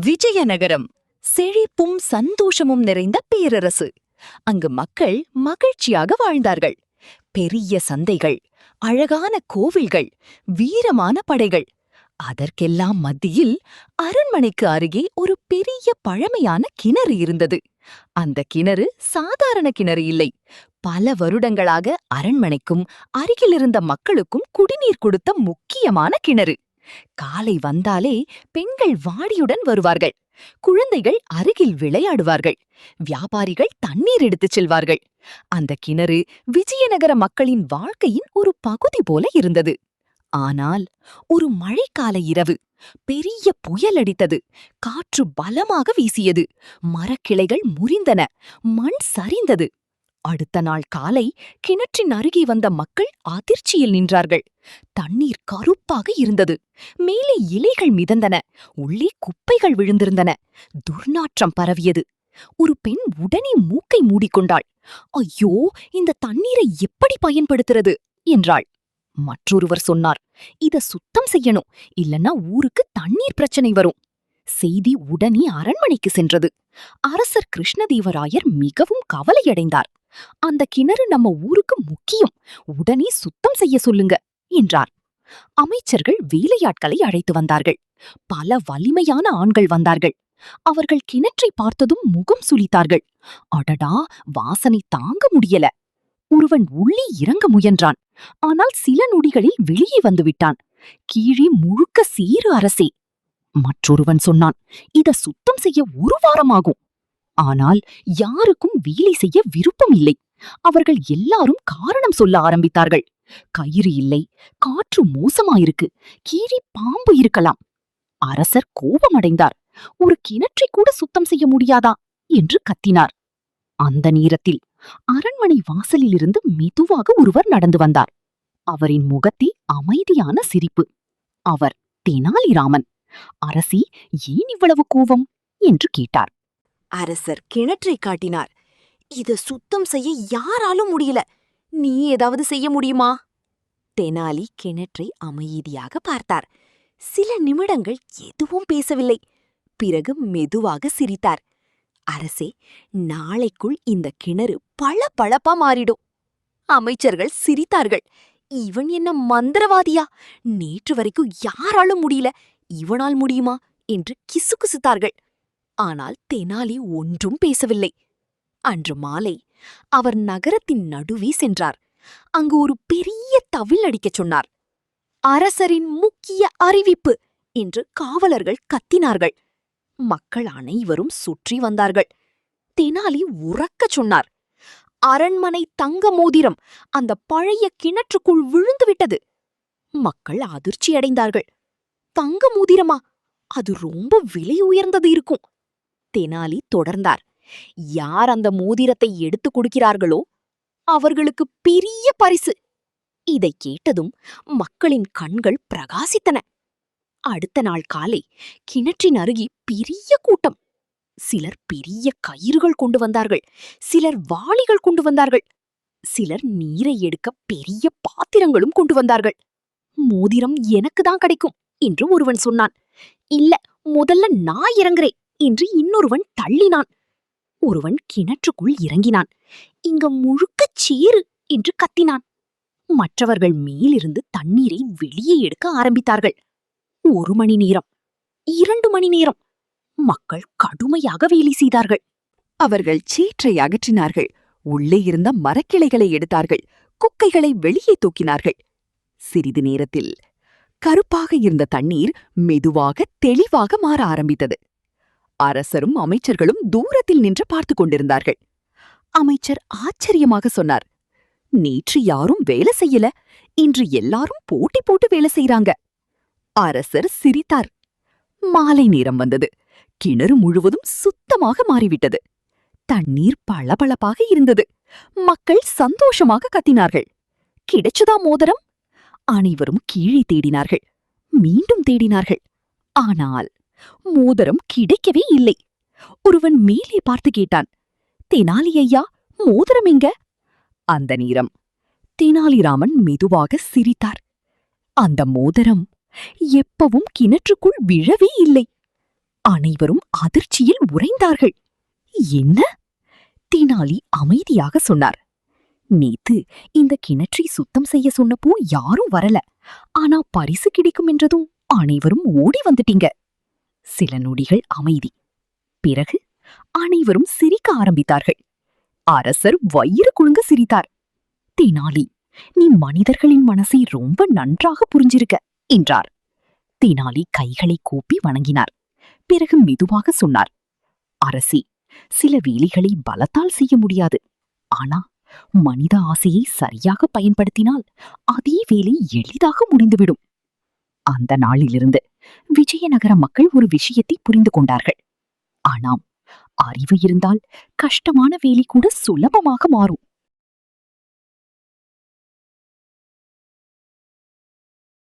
விஜயநகரம் செழிப்பும் சந்தோஷமும் நிறைந்த பேரரசு. அங்கு மக்கள் மகிழ்ச்சியாக வாழ்ந்தார்கள். பெரிய சந்தைகள், அழகான கோவில்கள், வீரமான படைகள். அதற்கெல்லாம் மத்தியில் அரண்மனைக்கு அருகே ஒரு பெரிய பழமையான கிணறு இருந்தது. அந்த கிணறு சாதாரண கிணறு இல்லை. பல வருடங்களாக அரண்மனைக்கும் அருகிலிருந்த மக்களுக்கும் குடிநீர் கொடுத்த முக்கியமான கிணறு. காலை வந்தாலே பெண்கள் வாடியுடன் வருவார்கள். குழந்தைகள் அருகில் விளையாடுவார்கள். வியாபாரிகள் தண்ணீர் எடுத்துச் செல்வார்கள். அந்த கிணறு விஜயநகர மக்களின் வாழ்க்கையின் ஒரு பகுதி போல இருந்தது. ஆனால் ஒரு மழைக்கால இரவு பெரிய புயல் அடித்தது. காற்று பலமாக வீசியது. மரக்கிளைகள் முறிந்தன. மண் சரிந்தது. அடுத்த நாள் காலை கிணற்றின் அருகே வந்த மக்கள் அதிர்ச்சியில் நின்றார்கள். தண்ணீர் கருப்பாக இருந்தது. மேலே இலைகள் மிதந்தன. உள்ளே குப்பைகள் விழுந்திருந்தன. துர்நாற்றம் பரவியது. ஒரு பெண் உடனே மூக்கை மூடிக்கொண்டாள். ஐயோ, இந்த தண்ணீரை எப்படி பயன்படுத்துறது என்றாள். மற்றொருவர் சொன்னார், இத சுத்தம் செய்யணும், இல்லன்னா ஊருக்கு தண்ணீர் பிரச்சனை வரும். செய்தி உடனே அரண்மனைக்கு சென்றது. அரசர் கிருஷ்ணதேவராயர் மிகவும் கவலையடைந்தார். அந்த கிணறு நம்ம ஊருக்கு முக்கியம், உடனே சுத்தம் செய்ய சொல்லுங்க என்றார். அமைச்சர்கள் வேலையாட்களை அழைத்து வந்தார்கள். பல வலிமையான ஆண்கள் வந்தார்கள். அவர்கள் கிணற்றை பார்த்ததும் முகம் சுளித்தார்கள். அடடா, வாசனை தாங்க முடியல. ஒருவன் உள்ளே இறங்க முயன்றான். ஆனால் சில நொடிகளில் வெளியே வந்துவிட்டான். கீழே முழுக்க சேறு அரசே. மற்றொருவன் சொன்னான், இத சுத்தம் செய்ய ஒரு வாரமாகும். ஆனால் யாருக்கும் வேலை செய்ய விருப்பம் இல்லை. அவர்கள் எல்லாரும் காரணம் சொல்ல ஆரம்பித்தார்கள். கயிறு இல்லை, காற்று மோசமாயிருக்கு, கீழே பாம்பு இருக்கலாம். அரசர் கோபமடைந்தார். ஒரு கிணற்றை கூட சுத்தம் செய்ய முடியாதா என்று கத்தினார். அந்த நேரத்தில் அரண்மனை வாசலிலிருந்து மெதுவாக ஒருவர் நடந்து வந்தார். அவரின் முகத்தில் அமைதியான சிரிப்பு. அவர் தெனாலிராமன். அரசி, ஏன் இவ்வளவு கோபம் என்று கேட்டார். அரசர் கிணற்றை காட்டினார். இத சுத்தம் செய்ய யாராலும் முடியல. நீ ஏதாவது செய்ய முடியுமா? தெனாலி கிணற்றை அமைதியாக பார்த்தார். சில நிமிடங்கள் எதுவும் பேசவில்லை. பிறகு மெதுவாக சிரித்தார். அரசே, நாளைக்குள் இந்த கிணறு பளபளப்பா மாறிடும். அமைச்சர்கள் சிரித்தார்கள். இவன் என்ன மந்திரவாதியா? நேற்று வரைக்கும் யாராலும் முடியல, இவனால் முடியுமா என்று கிசுகிசுத்தார்கள். ஆனால் தெனாலி ஒன்றும் பேசவில்லை. அன்று மாலை அவர் நகரத்தின் நடுவே சென்றார். அங்கு ஒரு பெரிய தவில் அடிக்கச் சொன்னார். அரசரின் முக்கிய அறிவிப்பு என்று காவலர்கள் கத்தினார்கள். மக்கள் அனைவரும் சுற்றி வந்தார்கள். தெனாலி உரக்கச் சொன்னார், அரண்மனை தங்க மோதிரம் அந்த பழைய கிணற்றுக்குள் விழுந்துவிட்டது. மக்கள் அதிர்ச்சியடைந்தார்கள். தங்க மோதிரமா? அது ரொம்ப விலை உயர்ந்தது இருக்கும். தெனாலி தொடர்ந்தார், யார் அந்த மோதிரத்தை எடுத்துக் கொடுக்கிறார்களோ அவர்களுக்கு பெரிய பரிசு. இதை கேட்டதும் மக்களின் கண்கள் பிரகாசித்தன. அடுத்த நாள் காலை கிணற்றின் அருகே பெரிய கூட்டம். சிலர் பெரிய கயிறுகள் கொண்டு வந்தார்கள். சிலர் வாளிகள் கொண்டு வந்தார்கள். சிலர் நீரை எடுக்க பெரிய பாத்திரங்களும் கொண்டு வந்தார்கள். மோதிரம் எனக்கு தான் கிடைக்கும் என்று ஒருவன் சொன்னான். இல்ல, முதல்ல நான் இறங்குறேன் என்று இன்னொருவன் தள்ளினான். ஒருவன் கிணற்றுக்குள் இறங்கினான். இங்க முழுக்கச் சேறு என்று கத்தினான். மற்றவர்கள் மேலிருந்து தண்ணீரை வெளியே எடுக்க ஆரம்பித்தார்கள். 1 மணி நேரம், 2 மணி நேரம். மக்கள் கடுமையாக வேலை செய்தார்கள். அவர்கள் சேற்றை அகற்றினார்கள். உள்ளே இருந்த மரக்கிளைகளை எடுத்தார்கள். குக்கைகளை வெளியே தூக்கினார்கள். சிறிது நேரத்தில் கருப்பாக இருந்த தண்ணீர் மெதுவாக தெளிவாக மாற ஆரம்பித்தது. அரசரும் அமைச்சர்களும் தூரத்தில் நின்று பார்த்து கொண்டிருந்தார்கள். அமைச்சர் ஆச்சரியமாக சொன்னார், நேற்று யாரும் வேலை செய்யல, இன்று எல்லாரும் போட்டி போட்டு வேலை செய்றாங்க. அரசர் சிரித்தார். மாலை நேரம் வந்தது. கிணறு முழுவதும் சுத்தமாக மாறிவிட்டது. தண்ணீர் பளபளப்பாக இருந்தது. மக்கள் சந்தோஷமாக கத்தினார்கள். கிடைச்சதா மோதிரம்? அனைவரும் கீழே தேடினார்கள். மீண்டும் தேடினார்கள். ஆனால் மோதிரம் கிடைக்கவே இல்லை. ஒருவன் மேலே பார்த்து கேட்டான், தெனாலி ஐயா, மோதிரம் எங்க? அந்த நேரம் தெனாலிராமன் மெதுவாக சிரித்தார். அந்த மோதிரம் எப்பவும் கிணற்றுக்குள் விழவே இல்லை. அனைவரும் அதிர்ச்சியில் உறைந்தார்கள். என்ன? தெனாலி அமைதியாக சொன்னார். நேத்து இந்த கிணற்றை சுத்தம் செய்ய சொன்னப்போ யாரும் வரல. ஆனா பரிசு கிடைக்கும் என்றதும் அனைவரும் ஓடி வந்துட்டீங்க. சில நொடிகள் அமைதி. பிறகு அனைவரும் சிரிக்க ஆரம்பித்தார்கள். அரசர் வயிறு குலுங்க சிரித்தார். தெனாலி, நீ மனிதர்களின் மனசை ரொம்ப நன்றாக புரிஞ்சிருக்க என்றார். தெனாலி கைகளை கூப்பி வணங்கினார். பிறகு மெதுவாக சொன்னார். அரசி, சில வேலைகளை பலத்தால் செய்ய முடியாது. ஆனா மனித ஆசையை சரியாக பயன்படுத்தினால் அதே வேலை எளிதாக முடிந்துவிடும். அந்த நாளிலிருந்து விஜயநகர மக்கள் ஒரு விஷயத்தை புரிந்து கொண்டார்கள். ஆனாம் அறிவு இருந்தால் கஷ்டமான வேலை கூட சுலபமாக மாறும்.